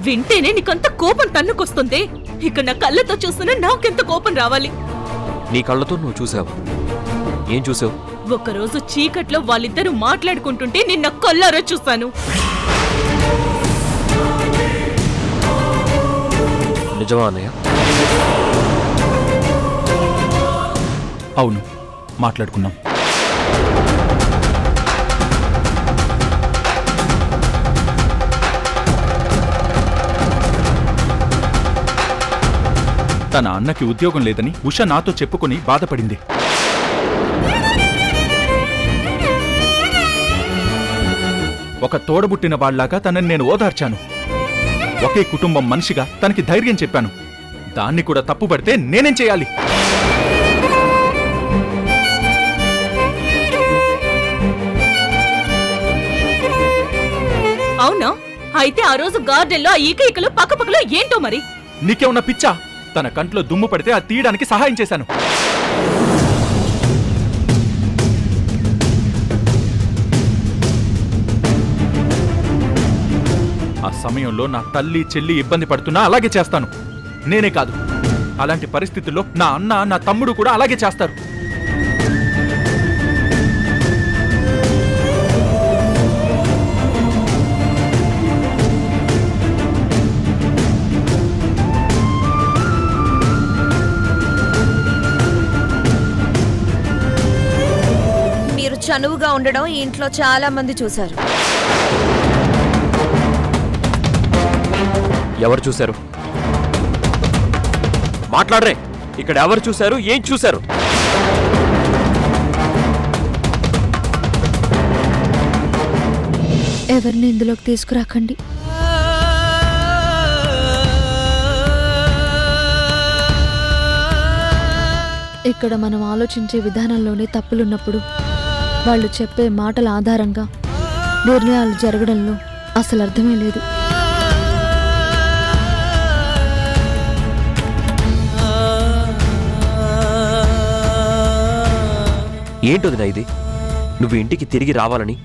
వింటేనే నీకంత కోపం తన్నుకొస్తుంది. ఇక నా కళ్ళతో చూస్తున్నా నాకెంత కోపం రావాలి. నీ కళ్ళతో నువ్వు చూసావు. ఏం చూసావు? ఒకరోజు చీకట్లో వాళ్ళిద్దరూ మాట్లాడుకుంటుంటే నిన్న కళ్ళారా చూశాను. నిజమా అన్నయ్య? అవును, మాట్లాడుకున్నాం. తన అన్నకి ఉద్యోగం లేదని ఉష నాతో చెప్పుకుని బాధపడింది. ఒక తోడబుట్టిన వాళ్లాగా తనని నేను ఓదార్చాను. ఒకే కుటుంబం మనిషిగా తనకి ధైర్యం చెప్పాను. దాన్ని కూడా తప్పుపడితే నేనేం చేయాలి? అవునా? అయితే ఆ రోజు గార్డెన్లో ఆ ఈకలు పక్కపక్కలో ఏంటో మరి. నీకేమన్నా పిచ్చా? తన కంట్లో దుమ్ము పడితే అది తీయడానికి సహాయం చేశాను. ఆ సమయంలో నా తల్లి చెల్లి ఇబ్బంది పడుతున్నా అలాగే చేస్తాను. నేనే కాదు, అలాంటి పరిస్థితుల్లో నా అన్న నా తమ్ముడు కూడా అలాగే చేస్తారు. మీరు చనువుగా ఉండడం ఈ ఇంట్లో చాలా మంది చూశారు. ఎవరు చూశారు? మాట్లాడరే. ఇక్కడ ఎవరు చూశారు? ఏం చూశారు? ఎవరిని ఇందులోకి తీసుకురాకండి. ఇక్కడ మనం ఆలోచించే విధానంలోనే తప్పులున్నప్పుడు వాళ్ళు చెప్పే మాటల ఆధారంగా నిర్ణయాలు జరగడంలో అసలు అర్థమే లేదు. ఏంటోదినా ఇది? నువ్వు ఇంటికి తిరిగి రావాలని,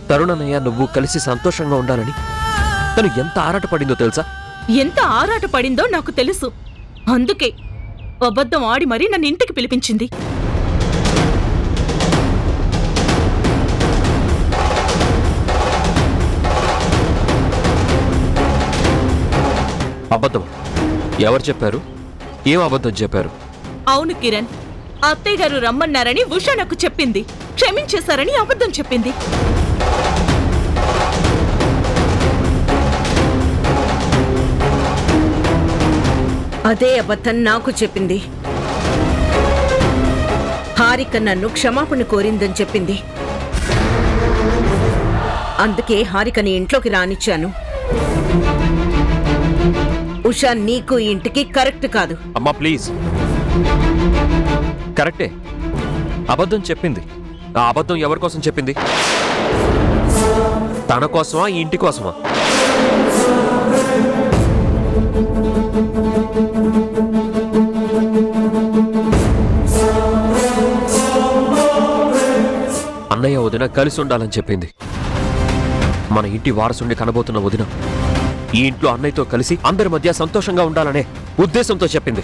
తరుణన్నయ్య నువ్వు కలిసి సంతోషంగా ఉండాలని తను ఎంత ఆరాటపడిందో తెలుసా? ఎంత ఆరాటపడిందో నాకు తెలుసు. అందుకే అబద్ధం ఆడి మరీ నన్ను ఇంటికి పిలిపించింది. అబద్ధం ఎవరు చెప్పారు? ఏం అబద్ధం చెప్పారు? అవును కిరణ్, అత్తయ్య గారు రమ్మన్నారని ఉష నాకు చెప్పింది. క్షమించేశారని అబద్ధం చెప్పింది. అదే అబద్ధం నాకు చెప్పింది. హారిక నన్ను క్షమాపణ కోరిందని చెప్పింది. అందుకే హారికని ఇంట్లోకి రానిచ్చాను. ఉషా, నీకు ఇంటికి కరెక్ట్ కాదు. అమ్మా ప్లీజ్. కరెక్టే, అబద్ధం చెప్పింది. ఆ అబద్ధం ఎవరి కోసం చెప్పింది? తన కోసమా, ఈ ఇంటి కోసమా? అన్నయ్య వదిన కలిసి ఉండాలని చెప్పింది. మన ఇంటి వారసుని కనబోతున్న వదిన ఈ ఇంట్లో అన్నయ్యతో కలిసి అందరి మధ్య సంతోషంగా ఉండాలనే ఉద్దేశంతో చెప్పింది.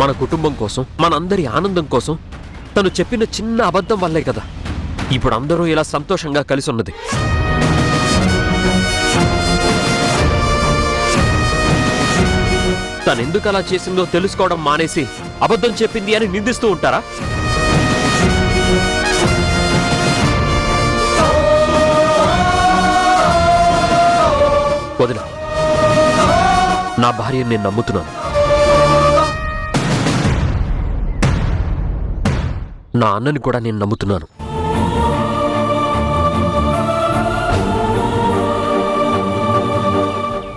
మన కుటుంబం కోసం, మనందరి ఆనందం కోసం తను చెప్పిన చిన్న అబద్ధం వల్లే కదా ఇప్పుడు అందరూ ఇలా సంతోషంగా కలిసి ఉన్నది. తనెందుకు అలా చేసిందో తెలుసుకోవడం మానేసి అబద్ధం చెప్పింది అని నిందిస్తూ ఉంటారా? వదిన, నా భార్యని నేను నమ్ముతున్నాను. నా అన్నని కూడా నేను నమ్ముతున్నాను.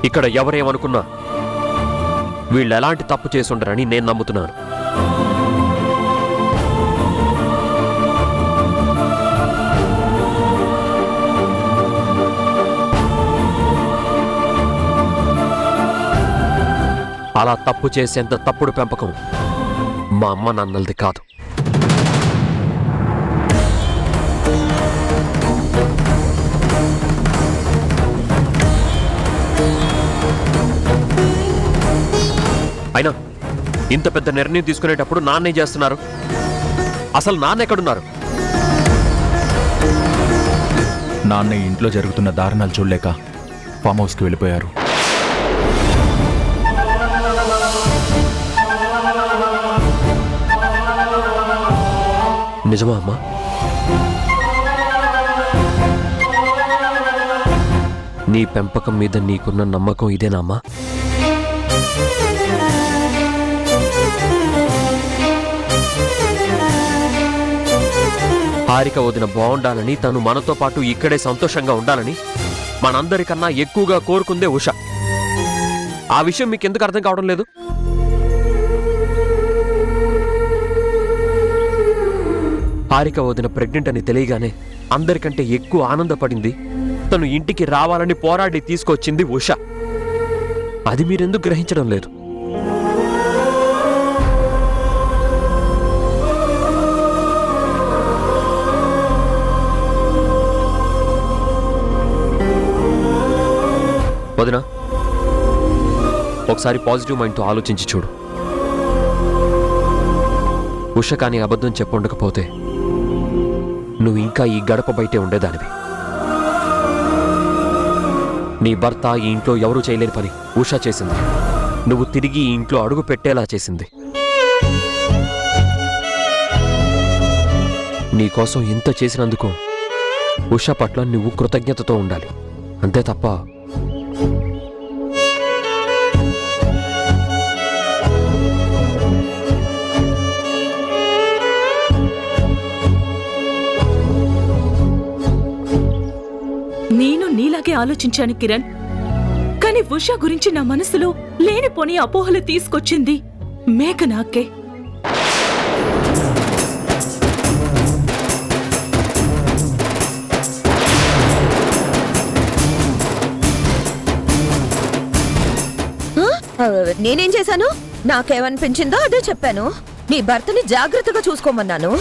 ఇక్కడ ఎవరేమనుకున్నా వీళ్ళు ఎలాంటి తప్పు చేసుండరని నేను నమ్ముతున్నాను. అలా తప్పు చేసేంత తప్పుడు పెంపకం మా అమ్మ నాన్నలది కాదు. అయినా ఇంత పెద్ద నిర్ణయం తీసుకునేటప్పుడు నాన్నే చేస్తున్నారు. అసలు నాన్న ఎక్కడున్నారు? నాన్న ఈ ఇంట్లో జరుగుతున్న దారుణాలు చూడలేక ఫామ్ హౌస్కి వెళ్ళిపోయారు. నిజమా అమ్మా? నీ పెంపకం మీద నీకున్న నమ్మకం ఇదేనా అమ్మా? హారిక వదిన బాగుండాలని, తను మనతో పాటు ఇక్కడే సంతోషంగా ఉండాలని మనందరికన్నా ఎక్కువగా కోరుకుందే ఉష. ఆ విషయం మీకెందుకు అర్థం కావడం లేదు? హారిక వదిన ప్రెగ్నెంట్ అని తెలియగానే అందరికంటే ఎక్కువ ఆనందపడింది, తను ఇంటికి రావాలని పోరాడి తీసుకొచ్చింది ఉష. అది మీరెందుకు గ్రహించడం లేదు? వదినా, ఒకసారి పాజిటివ్ మైండ్తో ఆలోచించి చూడు. ఉష కానీ అబద్ధం చెప్పుండకపోతే నువ్వు ఇంకా ఈ గడప బయటే ఉండేదానివి. నీ భర్త ఈ ఇంట్లో ఎవరూ చేయలేని పని ఉష చేసింది. నువ్వు తిరిగి ఈ ఇంట్లో అడుగు పెట్టేలా చేసింది. నీకోసం ఇంత చేసినందుకు ఉష పట్ల నువ్వు కృతజ్ఞతతో ఉండాలి, అంతే తప్ప నేను నీలాగే ఆలోచించాను కిరణ్. కానీ ఉష గురించి నా మనసులో లేనిపోని అపోహలు తీసుకొచ్చింది మేఘనాకే. నేనేం చేశాను? నాకేమనిపించిందో అదే చెప్పాను. నీ భర్తని జాగ్రత్తగా చూసుకోమన్నాను.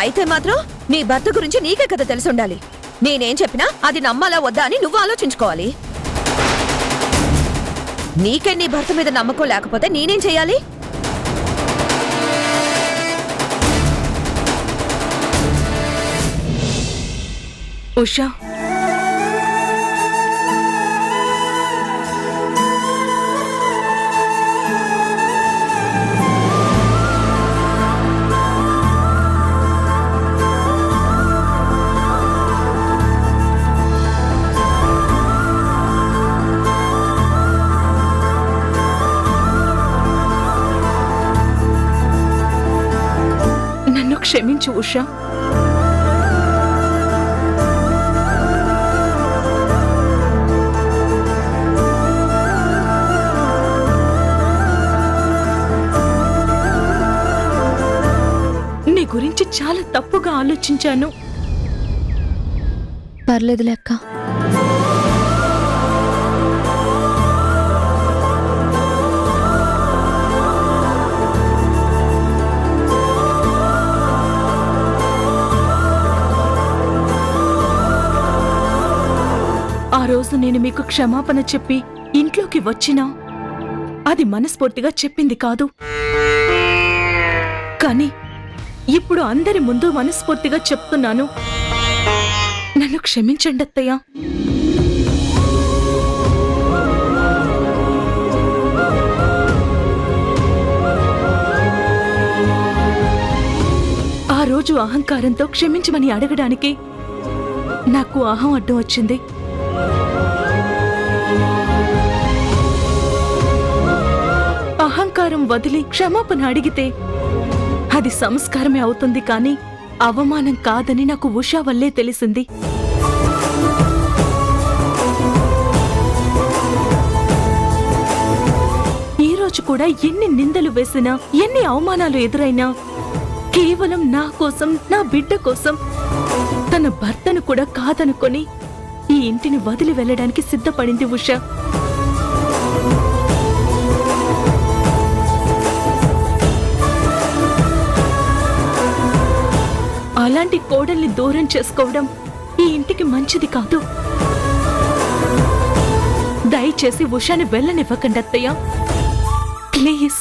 అయితే మాత్రం నీ భర్త గురించి నీకే కదా తెలిసి ఉండాలి. నేనేం చెప్పినా అది నమ్మాలా వద్దా అని నువ్వు ఆలోచించుకోవాలి. నీకే నీ భర్త మీద నమ్మకం లేకపోతే నేనేం చెయ్యాలి? ఉషా, నన్ను క్షమించు ఉషా. నీ గురించి చాలా తప్పుగా ఆలోచించాను. పర్లేదు లెక్క. ఆ రోజు నేను మీకు క్షమాపణ చెప్పి ఇంట్లోకి వచ్చినా అది మనస్ఫూర్తిగా చెప్పింది కాదు. కానీ ఇప్పుడు అందరి ముందు మనస్ఫూర్తిగా చెప్తున్నాను, నన్ను క్షమించండి అత్తయ్య. ఆ రోజు అహంకారంతో క్షమించమని అడగడానికి నాకు అహం అడ్డం వచ్చింది. అహంకారం వదిలి క్షమాపణ అడిగితే అది సంస్కారమే అవుతుంది, కానీ అవమానం కాదని నాకు ఉషా వల్లే తెలిసింది. ఈ రోజు కూడా ఎన్ని నిందలు వేసినా, ఎన్ని అవమానాలు ఎదురైనా కేవలం నా కోసం, నా బిడ్డ కోసం తన భర్తను కూడా కాదనుకొని ఈ ఇంటిని వదిలి వెళ్ళడానికి సిద్ధపడింది ఉషా. అలాంటి కోడల్ని దూరం చేసుకోవడం ఈ ఇంటికి మంచిది కాదు. దయచేసి ఉషాని వెళ్ళనివ్వకండి అత్తయ్య, ప్లీజ్.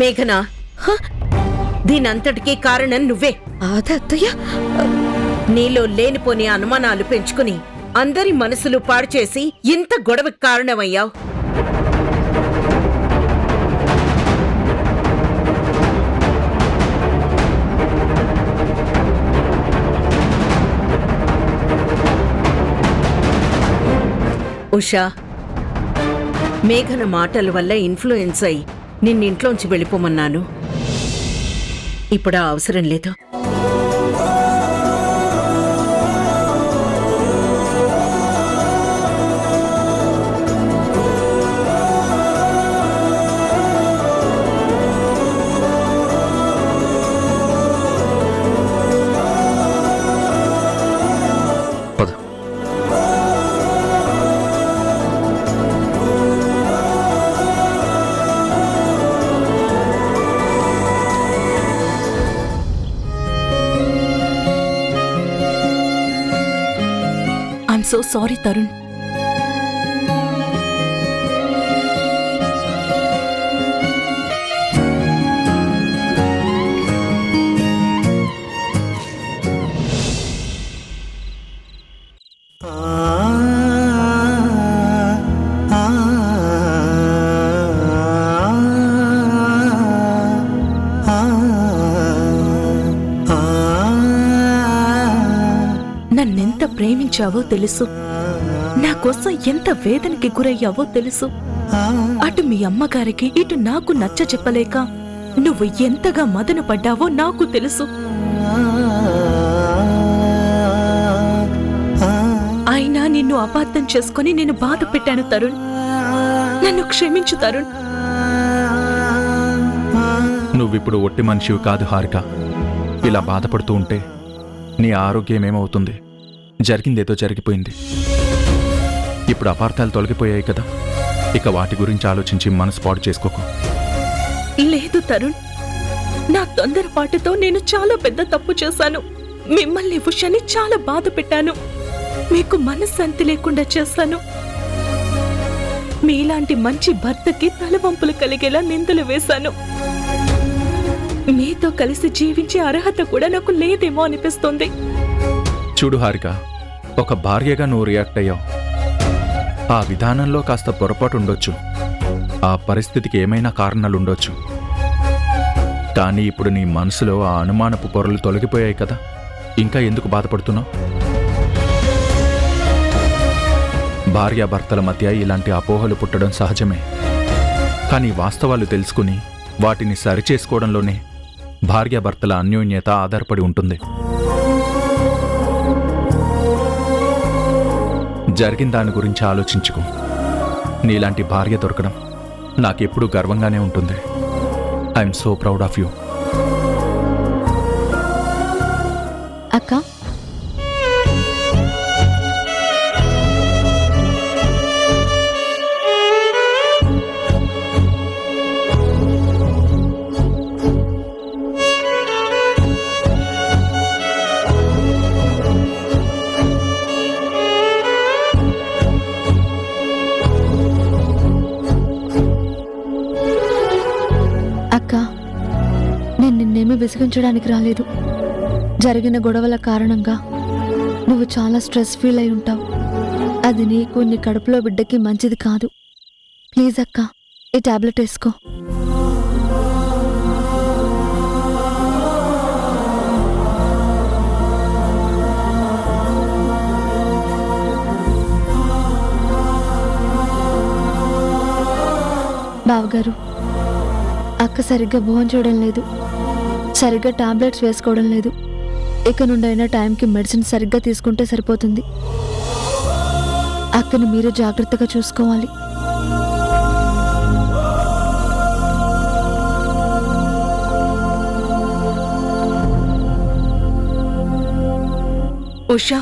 మేఘనా, దీనంతటికీ కారణం నువ్వే. అదే అత్తయ్య. నీలో లేనిపోని అనుమానాలు పెంచుకుని అందరి మనసులు పాడు చేసి ఇంత గొడవకి కారణమయ్యావు. ఉషా, మేఘన మాటల వల్ల ఇన్ఫ్లుయెన్స్ అయి నిన్నింట్లోంచి వెళ్ళిపోమన్నాను. ఇప్పుడు ఆ అవసరం లేదు. పద. I'm so sorry Tarun. నన్నెంత ప్రేమించావో తెలుసు, నా కోసం ఎంత వేదనకి గురయ్యావో తెలుసు. అటు మీ అమ్మగారికి ఇటు నాకు నచ్చ చెప్పలేక నువ్వు ఎంతగా మదన పడ్డావో నాకు తెలుసు. అయినా నిన్ను అపార్థం చేసుకుని నేను బాధ పెట్టాను తరుణ్. నన్ను క్షమించు తరుణ్. నువ్విప్పుడు ఒట్టి మనిషివి కాదు హారిక. ఇలా బాధపడుతూ ఉంటే నీ ఆరోగ్యం ఏమవుతుంది? జరిగిందేదో జరిగిపోయింది. ఇప్పుడు అపార్థాలు తొలగిపోయాయి కదా, ఇక వాటి గురించి ఆలోచించి మనసు పాడు చేసుకోకు. లేదు తరుణ్, నా తొందరపాటుతో నేను చాలా పెద్ద తప్పు చేశాను. మిమ్మల్ని ఉషాని చాలా బాధ పెట్టాను. మీకు మనశ్శాంతి లేకుండా చేశాను. మీలాంటి మంచి భర్తకి తలవంపులు కలిగేలా నిందలు వేశాను. మీతో కలిసి జీవించే అర్హత కూడా నాకు లేదేమో అనిపిస్తుంది. చూడు హారిక, ఒక భార్యగా నువ్వు రియాక్ట్ అయ్యావు. ఆ విధానంలో కాస్త పొరపాటు ఉండొచ్చు, ఆ పరిస్థితికి ఏమైనా కారణాలుండొచ్చు. కానీ ఇప్పుడు నీ మనసులో ఆ అనుమానపు పొరలు తొలగిపోయాయి కదా, ఇంకా ఎందుకు బాధపడుతున్నావు? భార్యాభర్తల మధ్య ఇలాంటి అపోహలు పుట్టడం సహజమే. కానీ వాస్తవాలు తెలుసుకుని వాటిని సరిచేసుకోవడంలోనే భార్యాభర్తల అన్యోన్యత ఆధారపడి ఉంటుంది. జరిగిన దాని గురించి ఆలోచించుకో. నీలాంటి భార్య దొరకడం నాకెప్పుడూ గర్వంగానే ఉంటుంది. I'm so proud of you. అక్క, నేను నిన్నేమీ విసిగించడానికి రాలేదు. జరిగిన గొడవల కారణంగా నువ్వు చాలా స్ట్రెస్ ఫీల్ అయి ఉంటావు. అది నీకు, నీ కడుపులో బిడ్డకి మంచిది కాదు. ప్లీజ్ అక్క, ఈ టాబ్లెట్ వేసుకో. బావగారు, అక్క సరిగ్గా భోంచేయడం లేదు, సరిగ్గా టాబ్లెట్స్ వేసుకోవడం లేదు. ఇక నుండైనా టైంకి మెడిసిన్ సరిగ్గా తీసుకుంటే సరిపోతుంది. అక్కని మీరు జాగ్రత్తగా చూసుకోవాలి. ఉషా,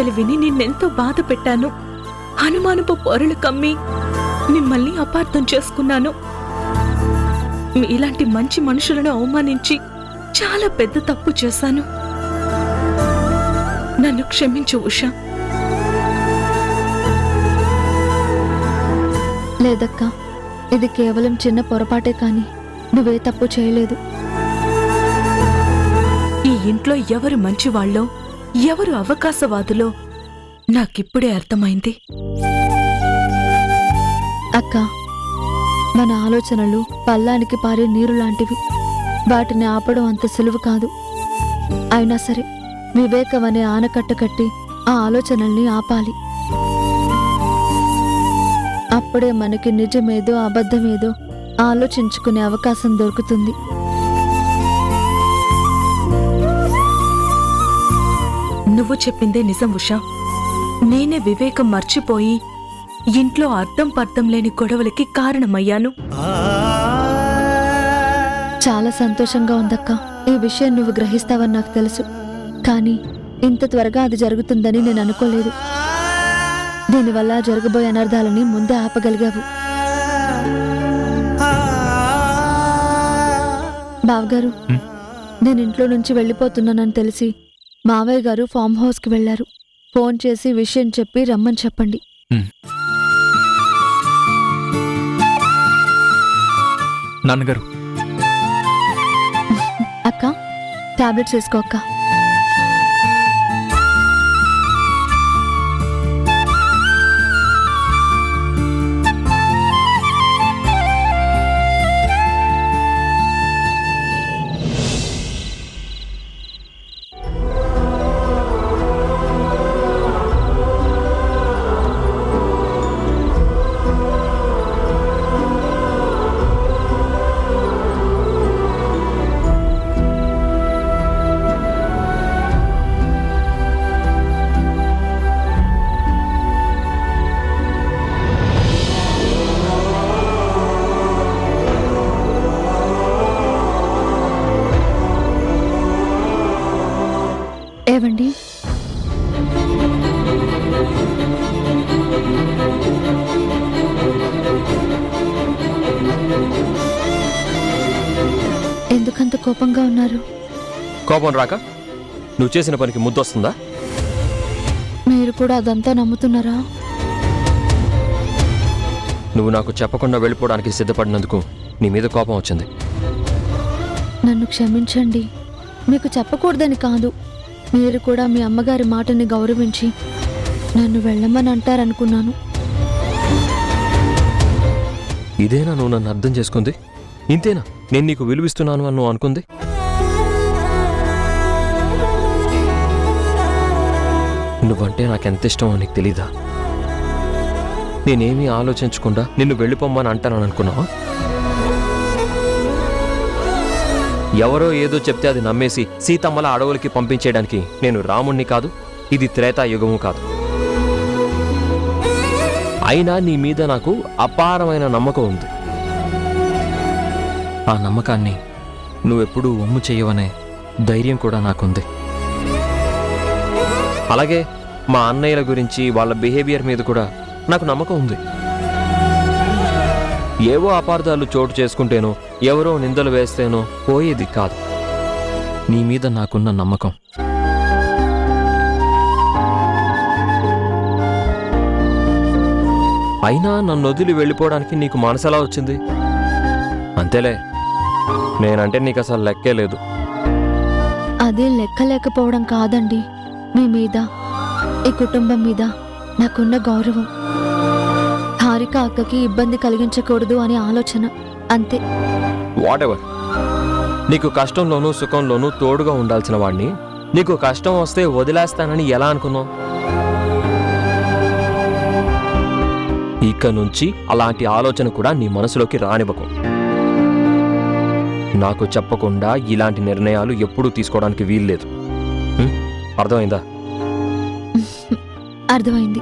మాటలు విని నిన్నెంతో బాధ పెట్టాను. అనుమానపు పొరలు కమ్మి మిమ్మల్ని అపార్థం చేసుకున్నాను. మీలాంటి మంచి మనుషులను అవమానించి చాలా పెద్ద తప్పు చేశాను. నన్ను క్షమించు ఉషా. లేదక్కా, ఇది కేవలం చిన్న పొరపాటే కాని నువ్వే తప్పు చేయలేదు. ఈ ఇంట్లో ఎవరు మంచివాళ్ళో ఎవరు అవకాశవాదులో నాకిప్పుడే అర్థమైంది. అక్క, మన ఆలోచనలు పల్లానికి పారే నీరు లాంటివి. వాటిని ఆపడం అంత సులువు కాదు. అయినా సరే వివేకం అనే ఆనకట్ట కట్టి ఆ ఆలోచనల్ని ఆపాలి. అప్పుడే మనకి నిజమేదో అబద్ధమేదో ఆలోచించుకునే అవకాశం దొరుకుతుంది. నువ్వు చెప్పిందే నిజం ఉషా. నేనే వివేకం మర్చిపోయి ఇంట్లో అర్థం పర్థం లేని గొడవలకి కారణమయ్యాను. చాలా సంతోషంగా ఉందక్క. ఈ విషయం నువ్వు గ్రహిస్తావని నాకు తెలుసు, కానీ ఇంత త్వరగా అది జరుగుతుందని నేను అనుకోలేదు. దీనివల్ల జరగబోయే అనర్థాలని ముందే ఆపగలిగావు. బావగారు, నేను ఇంట్లో నుంచి వెళ్ళిపోతున్నానని తెలిసి మావయ్య గారు ఫామ్ హౌస్కి వెళ్లారు. ఫోన్ చేసి విషయం చెప్పి రమ్మని చెప్పండి. నాన్నగారు, అక్క, టాబ్లెట్స్ వేసుకో అక్క. ఏవండి, ఎందుకంత కోపంగా ఉన్నారు? కోపం రాక నువ్వు చేసిన పనికి ముద్దొస్తుందా? మీరు కూడా అదంతా నమ్ముతున్నారా? నువ్వు నాకు చెప్పకుండా వెళ్ళిపోవడానికి సిద్ధపడినందుకు నీ మీద కోపం వచ్చింది. నన్ను క్షమించండి. మీకు చెప్పకూడదని కాదు, మీరు కూడా మీ అమ్మగారి మాటని గౌరవించి నన్ను వెళ్ళమని అంటారనుకున్నాను. ఇదేనా నువ్వు నన్ను అర్థం చేసుకుంది? ఇంతేనా నేను నీకు విలువిస్తున్నాను అని నువ్వు అనుకుంది? నువ్వంటే నాకెంత ఇష్టమో నీకు తెలీదా? నేనేమీ ఆలోచించకుండా నిన్ను వెళ్ళిపోమ్మని అంటానని అనుకున్నావా? ఎవరో ఏదో చెప్తే అది నమ్మేసి సీతమ్మల అడవులకి పంపించేయడానికి నేను రాముణ్ణి కాదు, ఇది త్రేతాయుగము కాదు. అయినా నీ మీద నాకు అపారమైన నమ్మకం ఉంది. ఆ నమ్మకాన్ని నువ్వెప్పుడూ ఒమ్ము చెయ్యవనే ధైర్యం కూడా నాకుంది. అలాగే మా అన్నయ్యల గురించి వాళ్ళ బిహేవియర్ మీద కూడా నాకు నమ్మకం ఉంది. ఏవో అపార్థాలు చోటు చేసుకుంటేనో ఎవరో నిందలు వేస్తేనో పోయేది కాదు. నీ మీద నాకున్న నమ్మకం. అయినా నన్ను వదిలి వెళ్ళిపోవడానికి నీకు మనసెలా వచ్చింది? అంతేలే, నేనంటే నీకు అసలు లెక్కే లేదు. అదే లెక్క లేకపోవడం కాదండి. మీ మీద, ఈ కుటుంబం మీద నాకున్న గౌరవం. హారిక అక్కకి ఇబ్బంది కలిగించకూడదు అనే ఆలోచన, అంతే. వాటెవర్. నీకు కష్టంలోనూ సుఖంలోనూ తోడుగా ఉండాల్సిన వాడిని నీకు కష్టం వస్తే వదిలేస్తానని ఎలా అనుకున్నావు? ఇక నుంచి అలాంటి ఆలోచన కూడా నీ మనసులోకి రానివ్వకు. నాకు చెప్పకుండా ఇలాంటి నిర్ణయాలు ఎప్పుడూ తీసుకోవడానికి వీల్లేదు. అర్థమైందా? అర్థమైంది.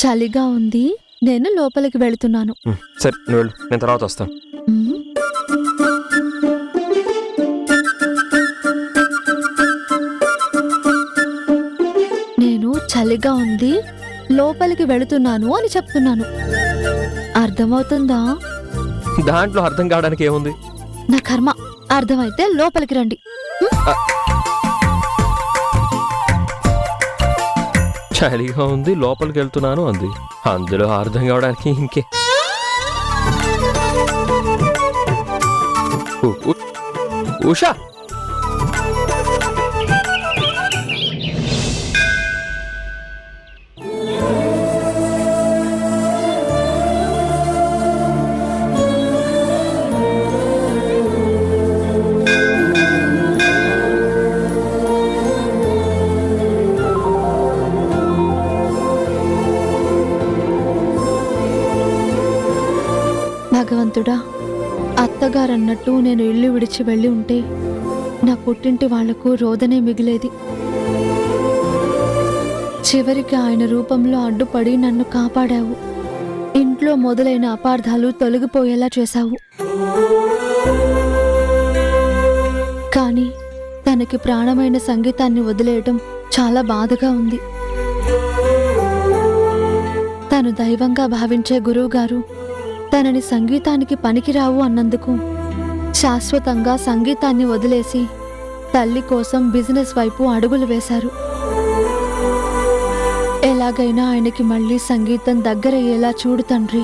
చలిగా ఉంది, నేను లోపలికి వెళుతున్నాను. సరే నువ్వు వెళ్ళు, నేను తర్వాత వస్తాను. మ్మ్. చలిగా ఉంది, లోపలికి వెళుతున్నాను అని చెప్తున్నాను. అర్థమవుతుందా? దాంట్లో అర్థం కావడానికి ఏముంది? నా కర్మ. అర్థమైతే లోపలికి రండి. చలిగా ఉంది, లోపలికి వెళ్తున్నాను అంది. అందులో అర్థం కావడానికి ఇంకే. ఉషా, భగవంతుడా, అత్తగారన్నట్టు నేను ఇల్లు విడిచి వెళ్ళి ఉంటే నా పుట్టింటి వాళ్లకు రోదనే మిగిలేది. చివరికి ఆయన రూపంలో అడ్డుపడి నన్ను కాపాడావు. ఇంట్లో మొదలైన అపార్థాలు తొలగిపోయేలా చేశావు. కానీ తనకి ప్రాణమైన సంగీతాన్ని వదిలేయటం చాలా బాధగా ఉంది. తను దైవంగా భావించే గురువుగారు తనని సంగీతానికి పనికిరావు అన్నందుకు శాశ్వతంగా సంగీతాన్ని వదిలేసి తల్లి కోసం బిజినెస్ వైపు అడుగులు వేశారు. ఎలాగైనా ఆయనకి మళ్ళీ సంగీతం దగ్గరయ్యేలా చూడు తండ్రి.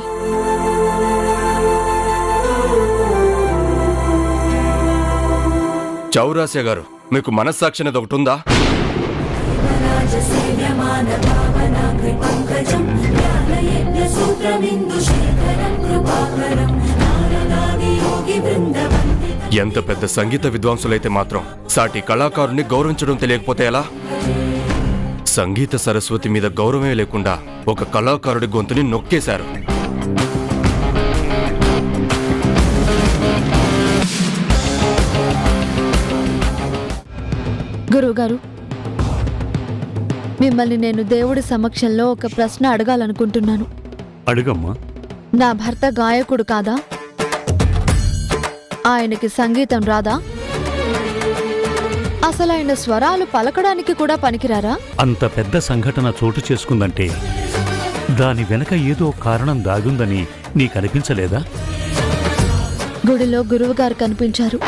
చౌరాస్య గారు, మీకు మనస్సాక్షి అనేది ఒకటి ఉందా? ఎంత పెద్ద సంగీత విద్వాంసులైతే మాత్రం సాటి కళాకారుని గౌరవించడం తెలియకపోతే ఎలా? సంగీత సరస్వతి మీద గౌరవమే లేకుండా ఒక కళాకారుడి గొంతుని నొక్కేశారు. గురువుగారు, మిమ్మల్ని నేను దేవుడి సమక్షంలో ఒక ప్రశ్న అడగాలనుకుంటున్నాను. అడుగమ్మా. నా భర్త గాయకుడు కాదా? ఆయనకి సంగీతం రాదా? అసలైన స్వరాలు పలకడానికి కూడా పనికిరారా? అంత పెద్ద సంఘటన చోటు చేసుకుందంటే దాని వెనక ఏదో కారణం దాగుందని నీకనిపించలేదా? గుడిలో గురువుగారు కనిపించారు.